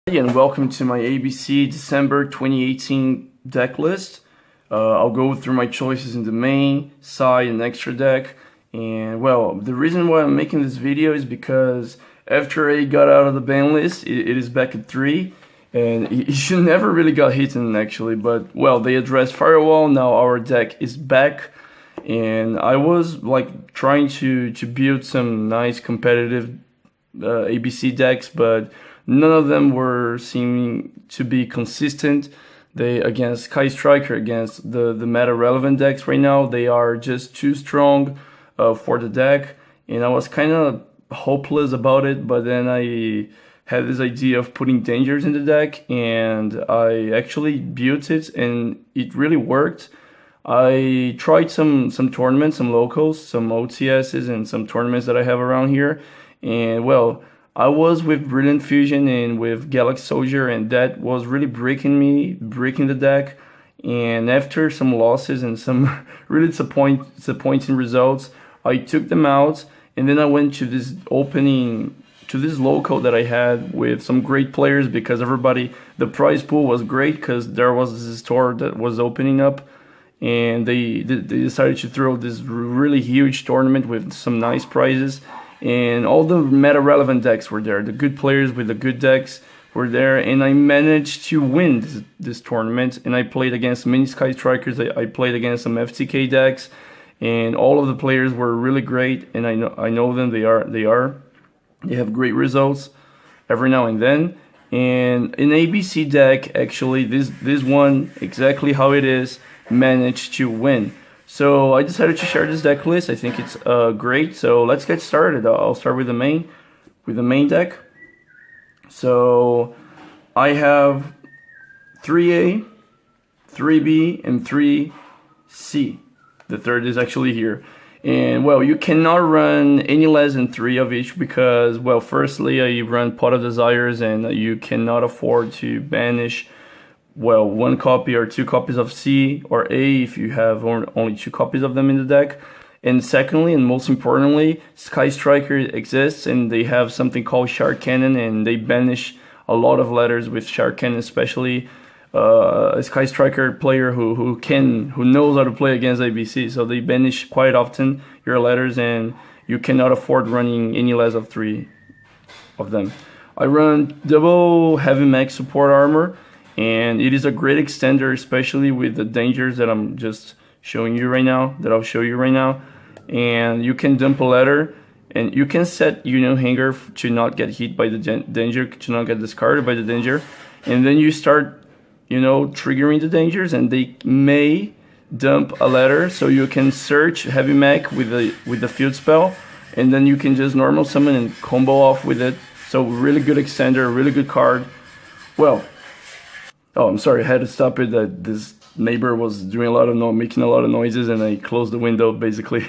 And welcome to my ABC December 2018 deck list. I'll go through my choices in the main, side, and extra deck. And well, the reason why I'm making this video is because after A got out of the ban list, it is back at 3. And he should never really got hidden actually, but well, they addressed Firewall, now our deck is back. And I was like trying to build some nice competitive ABC decks, but none of them were seeming to be consistent. They against Sky Striker, against the meta relevant decks right now, they are just too strong for the deck, and I was kind of hopeless about it. But then I had this idea of putting dangers in the deck, and I actually built it, and it really worked. I tried some tournaments, some locals, some OTSs, and some tournaments that I have around here, and well, I was with Brilliant Fusion and with Galaxy Soldier, and that was really breaking the deck. And after some losses and some really disappointing results, I took them out, and then I went to this local that I had with some great players, because the prize pool was great because there was this store that was opening up, and they decided to throw this really huge tournament with some nice prizes. And all the meta relevant decks were there. The good players with the good decks were there, and I managed to win this tournament. And I played against many Sky Strikers. I played against some FTK decks, and all of the players were really great. And I know them. They have great results every now and then. And an ABC deck, actually, this one, exactly how it is, managed to win. So I decided to share this deck list. I think it's great. So let's get started. I'll start with the main deck. So I have 3A, 3B, and 3C. The third is actually here. And well, you cannot run any less than 3 of each because, well, firstly, I run Pot of Desires, and you cannot afford to banish, well, 1 copy or 2 copies of C or A if you have only 2 copies of them in the deck. And secondly, and most importantly, Sky Striker exists, and they have something called Shark Cannon, and they banish a lot of letters with Shark Cannon, especially a Sky Striker player who knows how to play against ABC. So they banish quite often your letters, and you cannot afford running any less of 3 of them. I run double Heavy Mech support armor, and it is a great extender, especially with the dangers that I'm just showing you right now, that I'll show you right now. And you can dump a letter, and you can set Union Hanger to not get hit by the danger, to not get discarded by the danger. And then you start, triggering the dangers, and they may dump a letter, so you can search Heavy Mech with the field spell, and then you can just normal summon and combo off with it. So really good extender, really good card. Well, oh, I'm sorry, I had to stop it. That this neighbor was doing making a lot of noises, and I closed the window basically.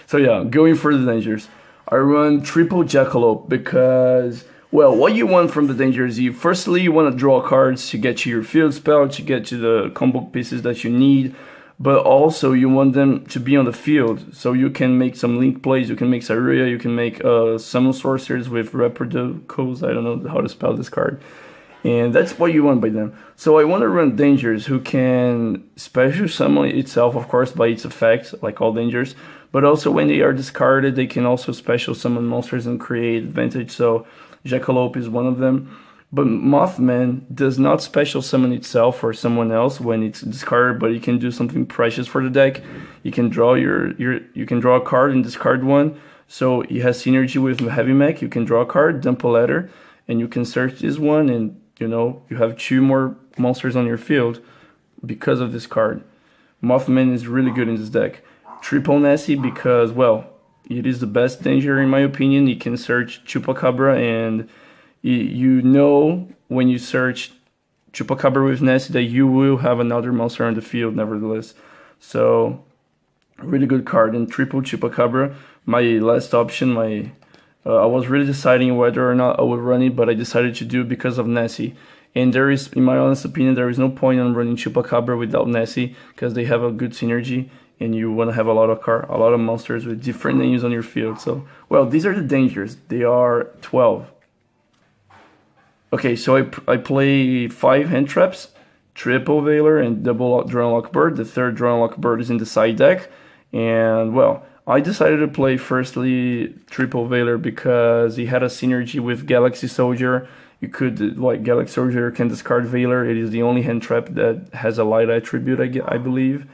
So yeah, going for the dangers. I run triple Jackalope because, well, what you want from the dangers, firstly you want to draw cards to get to your field spell, to get to the combo pieces that you need, but also you want them to be on the field, so you can make some link plays, you can make Saria, you can make summon sorcerers with Reprodocos, I don't know how to spell this card. And that's what you want by them. So I want to run dangers who can special summon itself, of course, by its effect, like all dangers. But also when they are discarded, they can also special summon monsters and create advantage. So Jackalope is one of them. But Mothman does not special summon itself or someone else when it's discarded, but it can do something precious for the deck. You can draw you can draw a card and discard one. So it has synergy with Heavy Mech. You can draw a card, dump a letter, and you can search this one, and you have 2 more monsters on your field because of this card. Mothman is really good in this deck. Triple Nessie because, well, it is the best danger in my opinion. You can search Chupacabra, and when you search Chupacabra with Nessie that you will have another monster on the field nevertheless. So, really good card. And triple Chupacabra, my last option, I was really deciding whether or not I would run it, but I decided to do it because of Nessie. And there is, in my honest opinion, there is no point in running Chupacabra without Nessie, because they have a good synergy, and you want to have a lot of monsters with different names on your field. So, well, these are the dangers. They are 12. Okay, so I play 5 hand traps, triple Veiler, and double Drownlock Bird. The third Drownlock Bird is in the side deck. And, well, I decided to play firstly triple Veiler because he had a synergy with Galaxy Soldier. You could, like, Galaxy Soldier can discard Veiler. It is the only hand trap that has a light attribute, I believe.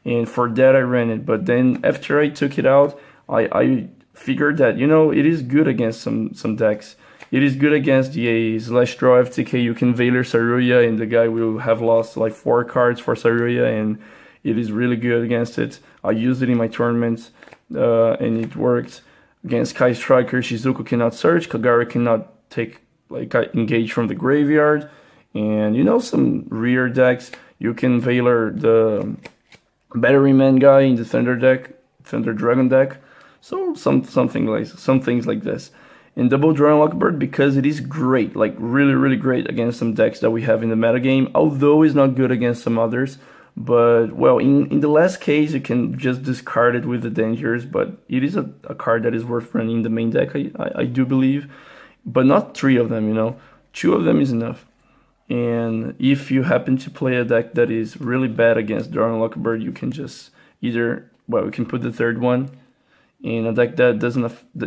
And for that, I ran it. But then after I took it out, I figured that, you know, it is good against some decks. It is good against the slash draw FTK. You can Veiler Saruya, and the guy will have lost like 4 cards for Saruya, and it is really good against it. I used it in my tournaments, and it worked. Against Kai Striker, Shizuku cannot search, Kagari cannot take engage from the graveyard, and you know, some rear decks you can Veiler the Batteryman guy in the Thunder deck, Thunder Dragon deck. So some things like this. In double Drownlock Bird, because it is great, like really great against some decks that we have in the metagame, although it's not good against some others. But, well, in the last case, you can just discard it with the dangers, but it is a card that is worth running in the main deck, I do believe. But not 3 of them, you know. 2 of them is enough. And if you happen to play a deck that is really bad against Drownlock Bird, you can just either, well, you can put the third one in a deck that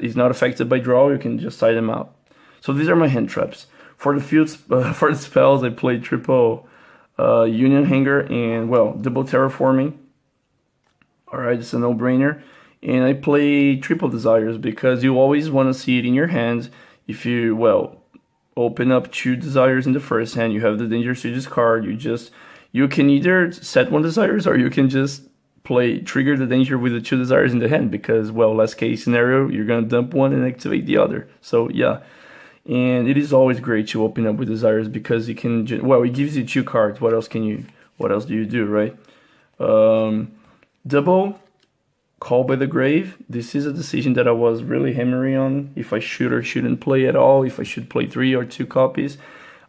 is not affected by draw. You can just side them out. So these are my hand traps. For the fields, for the spells, I played triple Union Hanger and, well, double Terraforming. Alright, it's a no-brainer. And I play triple Desires because you always want to see it in your hand. If you, well, open up 2 Desires in the first hand, you have the Dangerous to discard. You can either set 1 Desires, or you can just trigger the danger with the 2 Desires in the hand, because, well, last case scenario, you're gonna dump one and activate the other. So yeah, and it is always great to open up with Desires because you can, well, it gives you 2 cards. What else do you do, right? Double Call by the Grave. This is a decision that I was really hammering on, if I should or shouldn't play at all, if I should play 3 or 2 copies.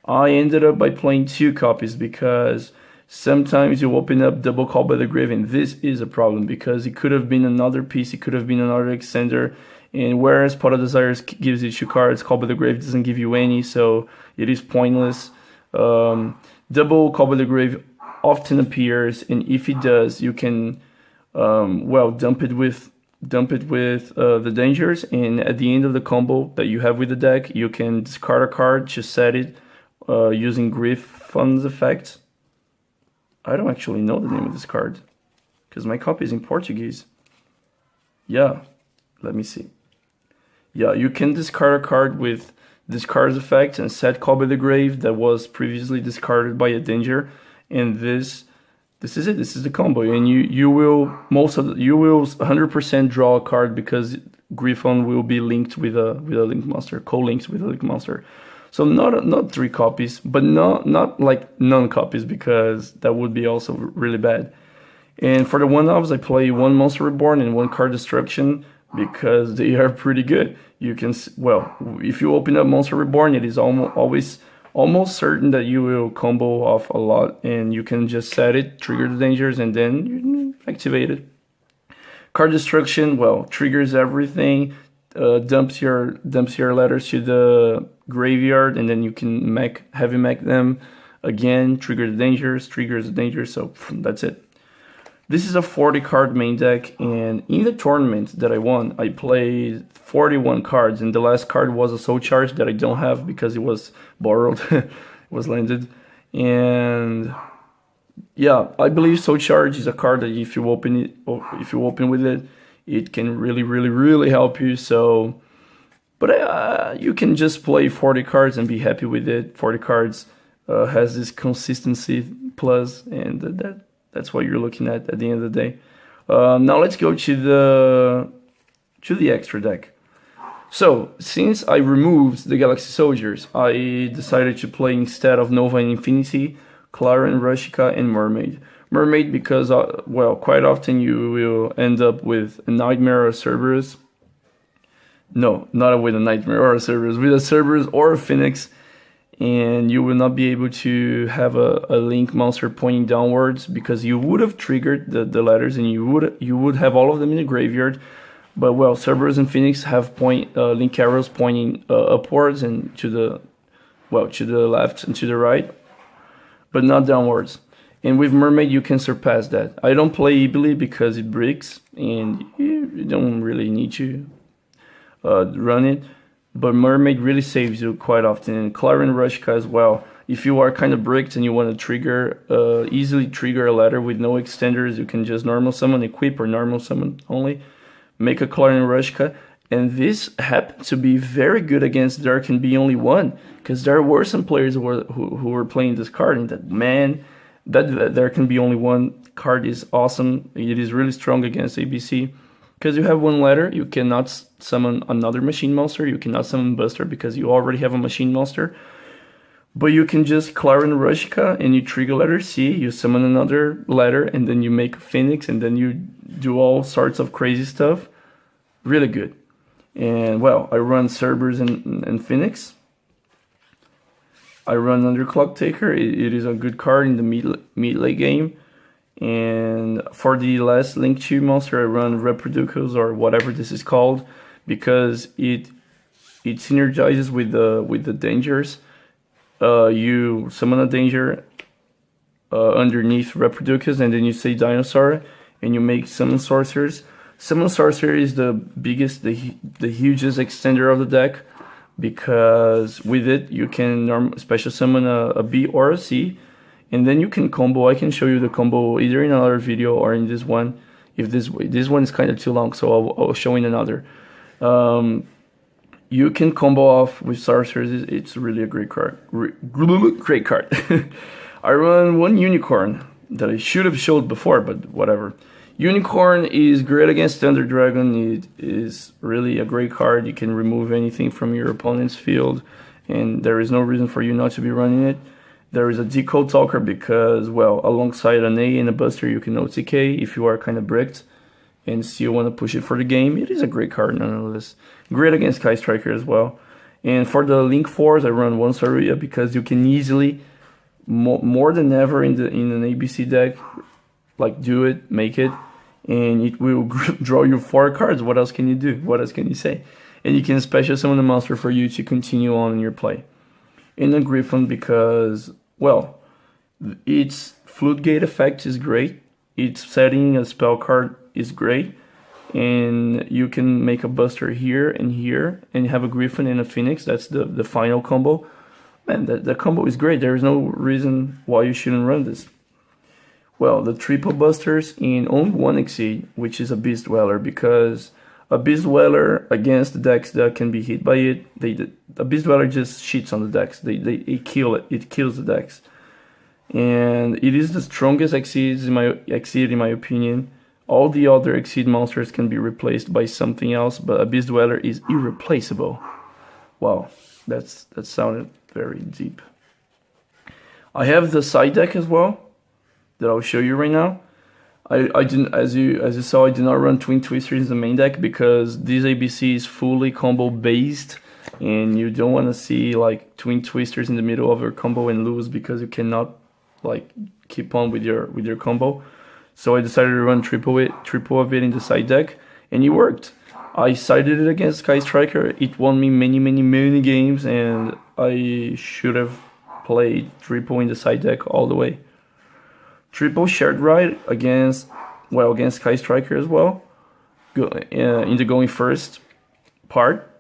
I ended up by playing 2 copies because sometimes you open up double Call by the Grave, and this is a problem because it could have been another piece, it could have been another extender, and whereas Pot of Desires gives you 2 cards, Call by the Grave doesn't give you any, so it is pointless. Double Call by the Grave often appears, and if it does, you can, well, dump it with the dangers, and at the end of the combo that you have with the deck, you can discard a card to set it using Griffon's effect. I don't actually know the name of this card because my copy is in Portuguese. Yeah, let me see. Yeah, you can discard a card with discard's effect and set Call by the Grave that was previously discarded by a danger, and this is it. This is the combo, and you will 100% draw a card because Griffon will be linked with a link monster, co-linked with a link monster. So not 3 copies, but not like none copies, because that would be also really bad. And for the 1-offs, I play 1 Monster Reborn and 1 Card Destruction because they are pretty good. You can, well, if you open up Monster Reborn, it is almost certain that you will combo off a lot, and you can just set it, trigger the dangers, and then you activate it. Card Destruction, well, triggers everything. Dumps your letters to the graveyard, and then you can heavy mech them again, triggers the dangers, so that's it. This is a 40 card main deck, and in the tournament that I won, I played 41 cards, and the last card was a Soul Charge that I don't have because it was borrowed, it was landed. And yeah, I believe Soul Charge is a card that if you open with it, it can really help you. So, but you can just play 40 cards and be happy with it. 40 cards has this consistency plus, and that's what you're looking at the end of the day. Now let's go to the extra deck. So, since I removed the Galaxy Soldiers, I decided to play, instead of Nova and Infinity, Clara and Rushika and Mermaid. Mermaid because, well, quite often you will end up with a Nightmare or a Cerberus. No, not with a Nightmare or a Cerberus, with a Cerberus or a Phoenix, and you will not be able to have a Link monster pointing downwards because you would have triggered the letters, and you would have all of them in the graveyard. But, well, Cerberus and Phoenix have Link arrows pointing upwards and to well, to the left and to the right, but not downwards. And with Mermaid, you can surpass that. I don't play Ibili because it breaks, and you don't really need to run it. But Mermaid really saves you quite often. And Clarion Rushka as well. If you are kind of bricked and you want to easily trigger a ladder with no extenders, you can just normal summon, equip, or normal summon only. Make a Clarion Rushka. And this happened to be very good against There Can Be Only One. Because there were some players who were playing this card, and that There Can Be Only One card is awesome. It is really strong against ABC. Because you have one ladder, you cannot summon another machine monster. You cannot summon Buster because you already have a machine monster. But you can just Clarion Rushka and you trigger letter C, you summon another letter, and then you make a Phoenix, and then you do all sorts of crazy stuff. Really good. And well, I run Cerberus and Phoenix. I run Underclock Taker. It is a good card in the mid late game. And for the last Link 2 monster, I run Reproducus, or whatever this is called, because it synergizes with the dangers. You summon a danger underneath Reproducus, and then you say Dinosaur, and you make Summon Sorcerers. Summon Sorcerer is the biggest, the hugest extender of the deck, because with it you can special summon a B or a C, and then you can combo. I can show you the combo either in another video or in this one. If this one is kind of too long, so I'll show in another. You can combo off with Sorcerers. It's really a great card. Great card. I run one Unicorn that I should have showed before, but whatever. Unicorn is great against Thunder Dragon. It is really a great card. You can remove anything from your opponent's field, and there is no reason for you not to be running it. There is a Decode Talker because, well, alongside an A and a Buster, you can OTK if you are kind of bricked and still want to push it for the game. It is a great card nonetheless. Great against Kai Striker as well. And for the Link 4s, I run one Saruya because you can easily, more than ever in an ABC deck, like do it, make it, and it will draw you 4 cards. What else can you do? What else can you say? And you can special summon a monster for you to continue on in your play. And a Griffon because, well, its Flute Gate effect is great. Its setting a spell card is great. And you can make a Buster here, and have a Griffon and a Phoenix. That's the final combo. Man, the combo is great. There is no reason why you shouldn't run this. Well, the triple Busters in only one Exceed, which is a Beast Dweller, because a Beast Dweller against the decks that can be hit by it, a Beast Dweller just shits on the decks. It kills the decks. And it is the strongest Exceed in my opinion. All the other Exceed monsters can be replaced by something else, but a Beast Dweller is irreplaceable. Wow, that sounded very deep. I have the side deck as well that I'll show you right now. I didn't, as you saw, I did not run Twin Twisters in the main deck because this ABC is fully combo based, and you don't want to see like Twin Twisters in the middle of your combo and lose because you cannot like keep on with your combo. So I decided to run triple of it in the side deck, and it worked. I sided it against Kai Striker. It won me many games, and I should have played triple in the side deck all the way. Triple Shared Ride against Kai Striker as well. In the going first part,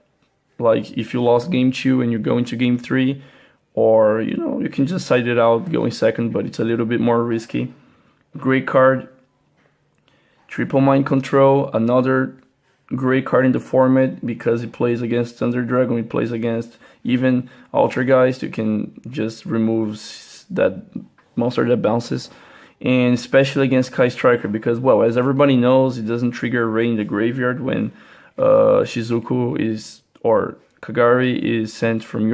like if you lost game 2 and you go into game 3, or you can just side it out going second, but it's a little bit more risky. Great card. Triple Mind Control, another great card in the format because it plays against Thunder Dragon, it plays against even Altergeist. You can just remove that monster that bounces. And especially against Kai Striker because, well, as everybody knows, it doesn't trigger Ray in the graveyard when Shizuku or Kagari is sent from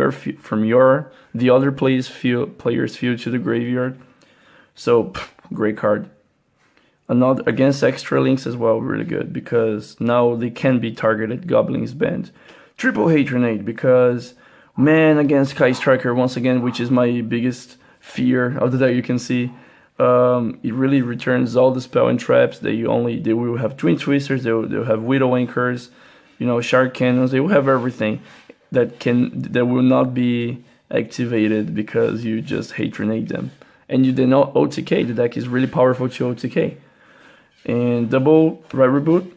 the other player's field to the graveyard. So, great card. Another against extra links as well, really good because now they can be targeted. Goblins banned. Triple Hatronade because, man, against Kai Striker once again, which is my biggest fear of the deck. You can see. It really returns all the spell and traps. They will have Twin Twisters, they'll have Widow Anchors, Shark Cannons. They will have everything that will not be activated because you just hate renade them. And you did not OTK. The deck is really powerful to OTK. And double right reboot,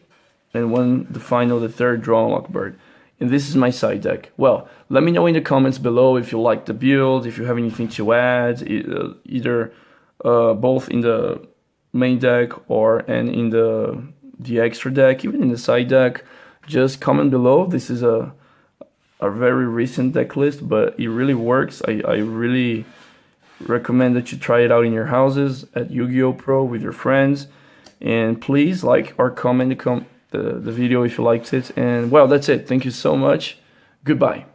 and one the final, the third draw unlock bird. And this is my side deck. Well, let me know in the comments below if you like the build, if you have anything to add, either both in the main deck and in the extra deck, even in the side deck. Just comment below. This is a very recent deck list, but it really works. I really recommend that you try it out in your houses at Yu-Gi-Oh! Pro with your friends. And please like or comment the video if you liked it. And well, that's it. Thank you so much. Goodbye.